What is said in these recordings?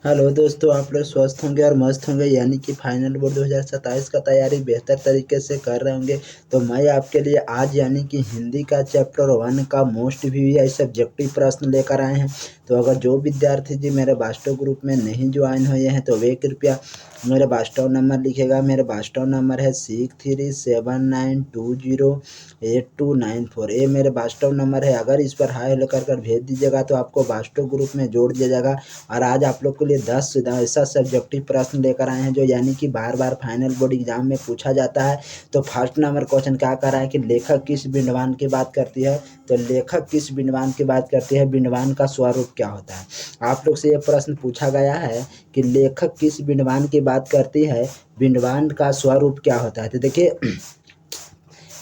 Hello दोस्तों, आप लोग स्वस्थ होंगे और मस्त होंगे, यानी कि फाइनल बोर्ड 2027 का तैयारी बेहतर तरीके से कर रहे होंगे। तो मैं आपके लिए आज यानी कि हिंदी का चैप्टर 1 का मोस्ट वीवीआई सब्जेक्टिव प्रश्न लेकर आए हैं। तो अगर जो विद्यार्थी जी मेरे वास्तव ग्रुप में नहीं ज्वाइन हुए हैं तो वे कृपया मेरे वास्तव नंबर लिखेगा। मेरे वास्तव नंबर है 6379208294। ये मेरे वास्तव नंबर है। अगर इस पर हाई हेलो कर भेज दीजिएगा तो आपको वास्तव ग्रुप में जोड़ दिया जाएगा। और आज आप लोग के लिए 10 ऐसा सब्जेक्टिव प्रश्न लेकर आए हैं जो यानी कि बार बार फाइनल बोर्ड एग्जाम में पूछा जाता है। तो फर्स्ट नंबर क्वेश्चन क्या कर रहा है कि लेखक किस बिंदवान की बात करती है। तो लेखक किस बिंदवान की बात करती है, बिंदवान का स्वरूप क्या होता है। आप लोग से यह प्रश्न पूछा गया है कि लेखक किस बिंदवान की बात करती है, बिंदवान का स्वरूप क्या होता है। तो देखिए,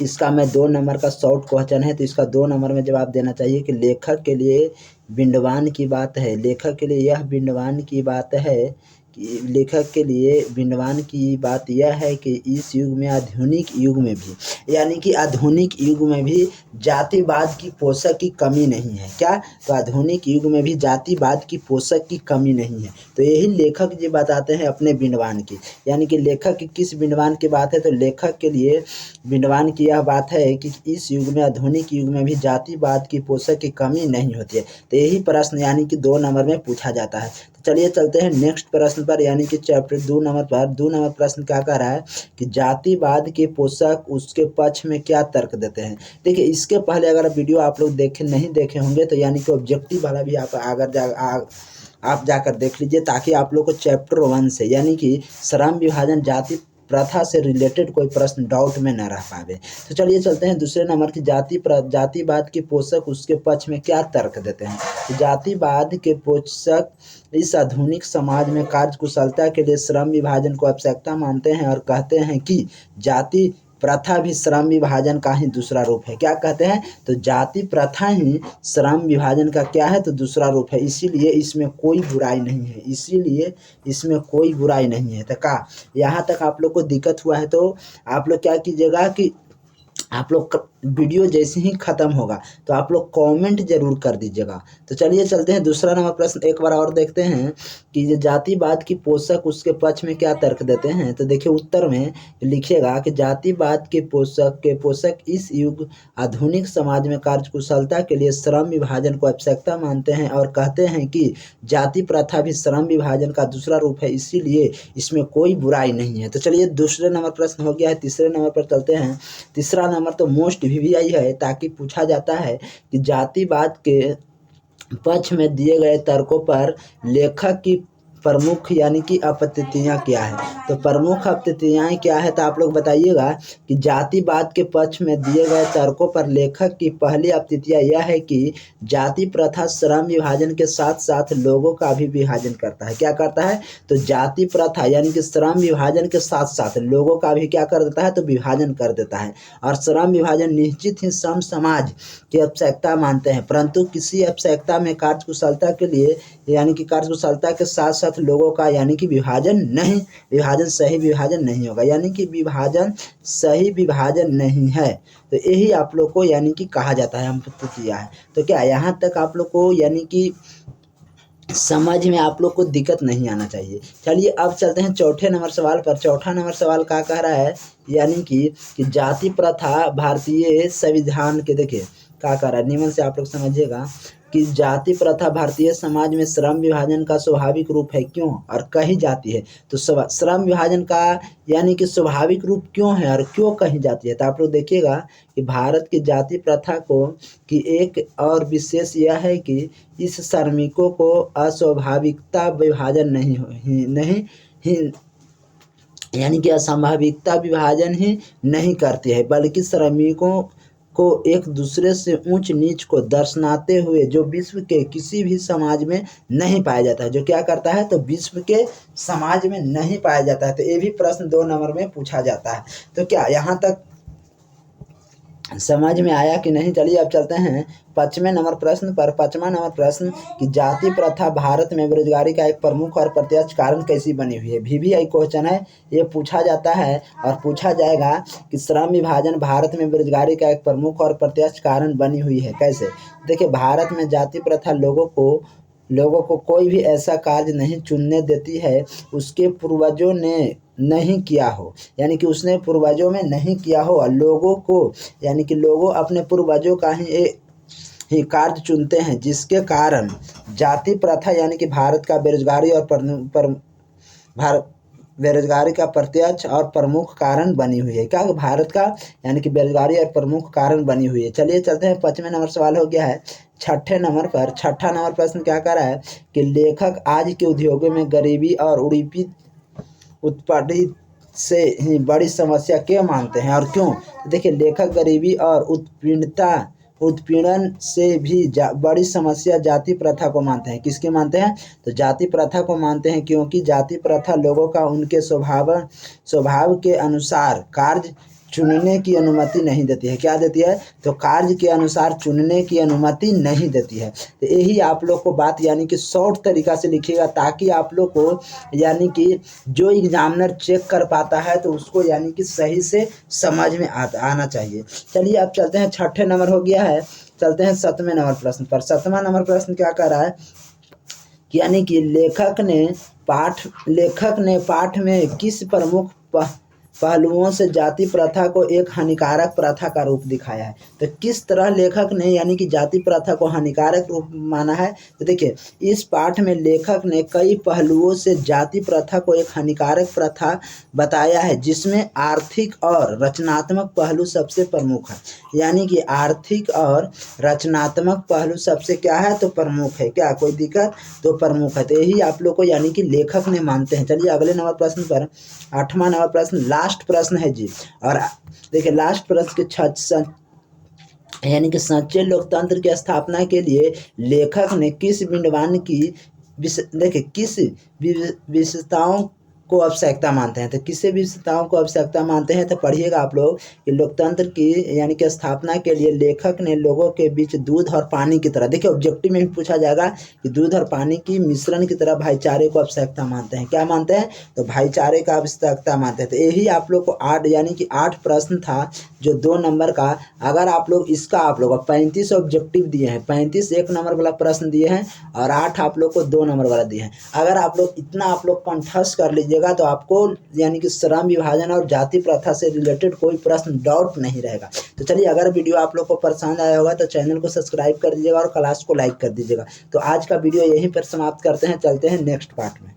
इसका मैं 2 नंबर का शॉर्ट क्वेश्चन है, तो इसका 2 नंबर में जवाब देना चाहिए कि लेखक के लिए बिंदवान की बात है। लेखक के लिए यह बिंदवान की बात है कि लेखक के लिए बिंदवान की बात यह है कि इस युग में, आधुनिक युग में भी, यानी कि आधुनिक युग में भी जातिवाद की पोषक की कमी नहीं है। क्या? तो आधुनिक युग में भी जातिवाद की पोषक की कमी नहीं है। तो यही लेखक जी बताते हैं अपने बिंदवान की, यानी कि लेखक की किस बिंदवान की बात है। तो लेखक के लिए बिंदवान की यह बात है कि इस युग में, आधुनिक युग में भी जातिवाद की पोषक की कमी नहीं होती है। तो यही प्रश्न यानी कि 2 नंबर में पूछा जाता है। तो चलिए चलते हैं नेक्स्ट प्रश्न पर, यानी कि चैप्टर 2 नंबर पर। 2 नंबर प्रश्न क्या कह रहा है कि जातिवाद के पोषक उसके पक्ष में क्या तर्क देते हैं। देखिए, इसके पहले अगर वीडियो आप लोग नहीं देखे होंगे तो यानी कि ऑब्जेक्टिव वाला भी आप जाकर देख लीजिए, ताकि आप लोग को चैप्टर 1 से, यानी कि श्रम विभाजन जाति प्रथा से रिलेटेड कोई प्रश्न डाउट में न रह पावे। तो चलिए चलते हैं दूसरे नंबर की जातिवाद के पोषक उसके पक्ष में क्या तर्क देते हैं। तो जातिवाद के पोषक इस आधुनिक समाज में कार्य कुशलता के लिए श्रम विभाजन को आवश्यकता मानते हैं और कहते हैं कि जाति प्रथा भी श्रम विभाजन का ही दूसरा रूप है। क्या कहते हैं? तो जाति प्रथा ही श्रम विभाजन का क्या है, तो दूसरा रूप है। इसीलिए इसमें कोई बुराई नहीं है, इसीलिए इसमें कोई बुराई नहीं है। तो का यहाँ तक आप लोग को दिक्कत हुआ है तो आप लोग क्या कीजिएगा कि आप लोग वीडियो जैसे ही खत्म होगा तो आप लोग कमेंट जरूर कर दीजिएगा। तो चलिए चलते हैं दूसरा नंबर प्रश्न एक बार और देखते हैं कि ये जातिवाद की पोषक उसके पक्ष में क्या तर्क देते हैं। तो देखिए, उत्तर में लिखिएगा कि जातिवाद के पोषक इस युग, आधुनिक समाज में कार्य कुशलता के लिए श्रम विभाजन को आवश्यकता मानते हैं और कहते हैं कि जाति प्रथा भी श्रम विभाजन का दूसरा रूप है, इसीलिए इसमें कोई बुराई नहीं है। तो चलिए, दूसरे नंबर प्रश्न हो गया है। तीसरे नंबर पर चलते हैं। तीसरा नंबर तो मोस्ट वीवीआई है, ताकि पूछा जाता है कि जातिवाद के पक्ष में दिए गए तर्कों पर लेखक की प्रमुख यानी कि आपत्तियां क्या है। तो प्रमुख आपत्तियां क्या है, तो आप लोग बताइएगा कि जातिवाद के पक्ष में दिए गए तर्कों पर लेखक की पहली आपत्तियां यह है कि जाति प्रथा श्रम विभाजन के साथ साथ लोगों का भी विभाजन करता है। क्या करता है? तो जाति प्रथा यानी कि श्रम विभाजन के साथ साथ लोगों का भी क्या कर देता है, तो विभाजन कर देता है। और श्रम विभाजन निश्चित ही सम समाज की आवश्यकता मानते हैं, परंतु किसी आवश्यकता में कार्य कुशलता के लिए, यानी कि कार्य कुशलता के साथ साथ लोगों का यानी कि विभाजन सही विभाजन नहीं होगा, यानी कि विभाजन सही विभाजन नहीं है। तो यही आप लोग को यानी कि कहा जाता है, हम किया है। तो क्या यहाँ तक आप लोग को यानी कि समझ में आप लोग को दिक्कत नहीं आना चाहिए। चलिए अब चलते हैं चौथे नंबर सवाल पर। चौथा नंबर सवाल क्या कह रहा है, यानी कि जाति प्रथा भारतीय संविधान के, देखिए क्या कह रहा है, नियम से आप लोग समझिएगा कि जाति प्रथा भारतीय समाज में श्रम विभाजन का स्वाभाविक रूप है, क्यों और कही जाती है। तो श्रम विभाजन का यानी कि स्वाभाविक रूप क्यों है और क्यों कही जाती है। तो आप लोग देखिएगा कि भारत की जाति प्रथा को की एक और विशेष यह है कि इस श्रमिकों को अस्वाभाविकता विभाजन नहीं यानी कि असंभाविकता विभाजन ही नहीं करती है, बल्कि श्रमिकों को एक दूसरे से ऊंच नीच को दर्शाते हुए जो विश्व के किसी भी समाज में नहीं पाया जाता है। जो क्या करता है, तो विश्व के समाज में नहीं पाया जाता है। तो ये भी प्रश्न 2 नंबर में पूछा जाता है। तो क्या यहाँ तक समझ में आया कि नहीं। चलिए अब चलते हैं 5वें नंबर प्रश्न पर। 5वां नंबर प्रश्न कि जाति प्रथा भारत में बेरोजगारी का एक प्रमुख और प्रत्यक्ष कारण कैसी बनी हुई है। वीवीआई क्वेश्चन है, ये पूछा जाता है और पूछा जाएगा कि श्रम विभाजन भारत में बेरोजगारी का एक प्रमुख और प्रत्यक्ष कारण बनी हुई है, कैसे। देखिए, भारत में जाति प्रथा लोगों को लोगों को कोई भी ऐसा कार्य नहीं चुनने देती है उसके पूर्वजों ने नहीं किया हो, यानी कि उसने पूर्वजों में नहीं किया हो। और लोगों को यानी कि लोगों अपने पूर्वजों का ही कार्य चुनते हैं, जिसके कारण जाति प्रथा यानी कि भारत का बेरोजगारी और भारत बेरोजगारी का प्रत्यक्ष और प्रमुख कारण बनी हुई है। क्या भारत का यानी कि बेरोजगारी और प्रमुख कारण बनी हुई है। चलिए चलते हैं 5वें नंबर सवाल हो गया है। छठे नंबर पर छठा नंबर प्रश्न क्या कर रहा है कि लेखक आज के उद्योगों में गरीबी और उड़ीपी उत्पादित से ही बड़ी समस्या क्यों मानते हैं और क्यों। देखिए, लेखक गरीबी और उत्पीड़न से भी बड़ी समस्या जाति प्रथा को मानते हैं। किसके मानते हैं, तो जाति प्रथा को मानते हैं, क्योंकि जाति प्रथा लोगों का उनके स्वभाव के अनुसार कार्य चुनने की अनुमति नहीं देती है। क्या देती है, तो कार्य के अनुसार चुनने की अनुमति नहीं देती है। तो यही आप लोग को बात यानी कि शॉर्ट तरीका से लिखिएगा, ताकि आप लोग को यानी कि जो एग्जामिनर चेक कर पाता है तो उसको यानी कि सही से समझ में आना चाहिए। चलिए अब चलते हैं, छठे नंबर हो गया है, चलते हैं 7वें नंबर प्रश्न पर। 7वां नंबर प्रश्न क्या कर रहा है कि यानी कि लेखक ने पाठ में किस प्रमुख पहलुओं से जाति प्रथा को एक हानिकारक प्रथा का रूप दिखाया है। तो किस तरह लेखक ने यानी कि जाति प्रथा को हानिकारक रूप माना है। तो देखिए, इस पाठ में लेखक ने कई पहलुओं से जाति प्रथा को एक हानिकारक प्रथा बताया है, जिसमें आर्थिक और रचनात्मक पहलू सबसे प्रमुख है। यानी कि आर्थिक और रचनात्मक पहलू सबसे क्या है, तो प्रमुख है। क्या कोई दिक्कत, तो प्रमुख है। तो यही आप लोग को यानी कि लेखक ने मानते हैं। चलिए अगले नंबर प्रश्न पर, 8वां नंबर प्रश्न लास्ट प्रश्न है जी। और देखिए, लास्ट प्रश्न के यानी कि सच्चे लोकतंत्र की स्थापना के लिए लेखक ने किस विद्वान की देखिए किस विशेषताओं को आवश्यकता मानते हैं। तो किसे विशेषताओं को आवश्यकता मानते हैं, तो पढ़िएगा आप लोग कि लोकतंत्र की यानी कि स्थापना के लिए लेखक ने लोगों के बीच दूध और पानी की तरह, देखिए ऑब्जेक्टिव में भी पूछा जाएगा कि दूध और पानी की मिश्रण की तरह भाईचारे को आवश्यकता मानते हैं। क्या मानते हैं, तो भाईचारे का आवश्यकता मानते हैं। तो यही आप लोग को 8 यानी कि 8 प्रश्न था जो 2 नंबर का। अगर आप लोग इसका आप लोग 35 ऑब्जेक्टिव दिए हैं, 35 1 नंबर वाला प्रश्न दिए हैं और 8 आप लोग को 2 नंबर वाला दिए हैं। अगर आप लोग इतना आप लोग कंठस्थ कर लीजिएगा तो आपको यानी कि श्रम विभाजन और जाति प्रथा से रिलेटेड कोई प्रश्न डाउट नहीं रहेगा। तो चलिए, अगर वीडियो आप लोग को पसंद आया होगा तो चैनल को सब्सक्राइब कर दीजिएगा और क्लास को लाइक कर दीजिएगा। तो आज का वीडियो यहीं पर समाप्त करते हैं, चलते हैं नेक्स्ट पार्ट में।